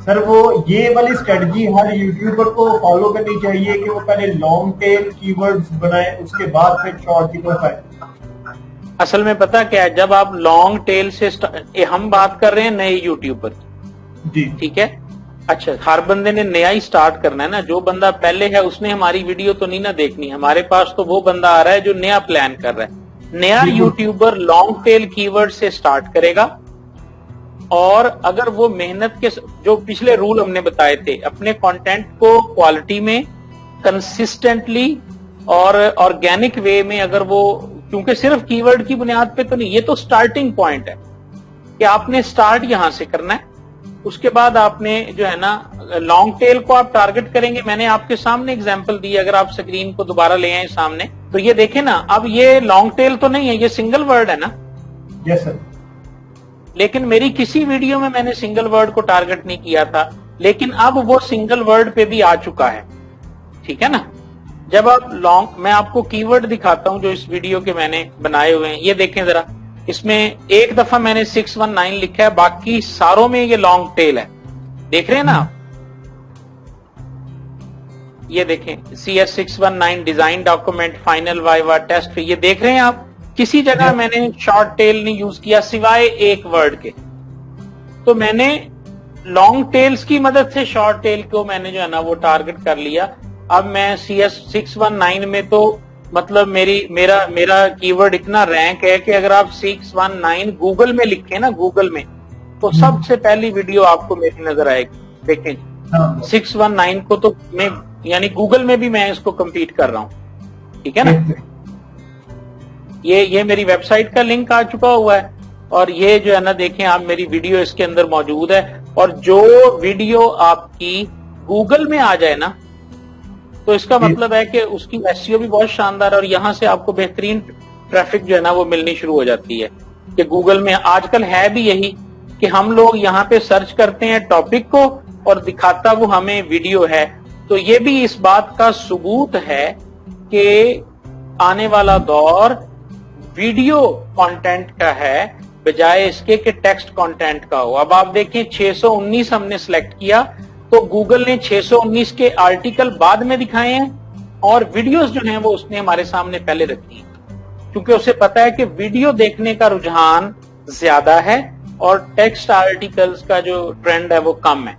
Sir वो ये वाली स्ट्रेटजी हर यूट्यूबर को फॉलो करनी चाहिए कि वो पहले लॉन्ग टेल कीवर्ड्स बनाए, उसके बाद फिर शॉर्ट की तरफ आए। असल में पता क्या है, जब आप लॉन्ग टेल से हम बात कर रहे हैं नए यूट्यूबर जी, ठीक है। अच्छा, हर बंदे ने नया ही स्टार्ट करना है ना। जो बंदा पहले है उसने हमारी वीडियो तो नहीं ना देखनी। हमारे पास तो वो बंदा आ रहा है जो नया प्लान कर रहा है। नया यूट्यूबर लॉन्ग टेल कीवर्ड से स्टार्ट करेगा, और अगर वो मेहनत के जो पिछले रूल हमने बताए थे, अपने कंटेंट को क्वालिटी में कंसिस्टेंटली और ऑर्गेनिक वे में, अगर वो, क्योंकि सिर्फ कीवर्ड की बुनियाद पे तो नहीं, ये तो स्टार्टिंग पॉइंट है कि आपने स्टार्ट यहां से करना है। उसके बाद आपने जो है ना लॉन्ग टेल को आप टारगेट करेंगे। मैंने आपके सामने एग्जांपल दी, अगर आप स्क्रीन को दोबारा ले आए सामने तो ये देखें ना, अब ये लॉन्ग टेल तो नहीं है, ये सिंगल वर्ड है ना। Yes sir. लेकिन मेरी किसी वीडियो में मैंने सिंगल वर्ड को टारगेट नहीं किया था, लेकिन अब वो सिंगल वर्ड पे भी आ चुका है, ठीक है ना। जब आप लॉन्ग, मैं आपको कीवर्ड दिखाता हूं जो इस वीडियो के मैंने बनाए हुए हैं, ये देखें जरा। इसमें एक दफा मैंने 619 लिखा है, बाकी सारों में ये लॉन्ग टेल है, देख रहे हैं ना आप। ये देखें, CS 619 design document, final viva test, ये देख रहे हैं आप। किसी जगह मैंने शॉर्ट टेल नहीं यूज किया सिवाय एक वर्ड के। तो मैंने लॉन्ग टेल्स की मदद से शॉर्ट टेल को मैंने जो है ना वो टारगेट कर लिया। अब मैं CS 619 में तो मतलब मेरा कीवर्ड इतना रैंक है कि अगर आप 619 गूगल में लिखें ना, गूगल में, तो सबसे पहली वीडियो आपको मेरी नजर आएगी। देखें 619 को तो मैं, यानी गूगल में भी मैं इसको कंपीट कर रहा हूं, ठीक है ना। ये मेरी वेबसाइट का लिंक आ चुका हुआ है, और ये जो है ना देखें आप, मेरी वीडियो इसके अंदर मौजूद है। और जो वीडियो आपकी गूगल में आ जाए ना, तो इसका मतलब है कि उसकी एसईओ भी बहुत शानदार है, और यहां से आपको बेहतरीन ट्रैफिक जो है ना वो मिलनी शुरू हो जाती है। कि गूगल में आजकल है भी यही कि हम लोग यहाँ पे सर्च करते हैं टॉपिक को और दिखाता वो हमें वीडियो है। तो ये भी इस बात का सबूत है कि आने वाला दौर वीडियो कंटेंट का है बजाय इसके कि टेक्स्ट कंटेंट का हो। अब आप देखें 619 हमने सिलेक्ट किया, तो गूगल ने 619 के आर्टिकल बाद में दिखाए हैं, और वीडियोस जो हैं वो उसने हमारे सामने पहले रखी है, क्योंकि उसे पता है कि वीडियो देखने का रुझान ज्यादा है और टेक्स्ट आर्टिकल्स का जो ट्रेंड है वो कम है।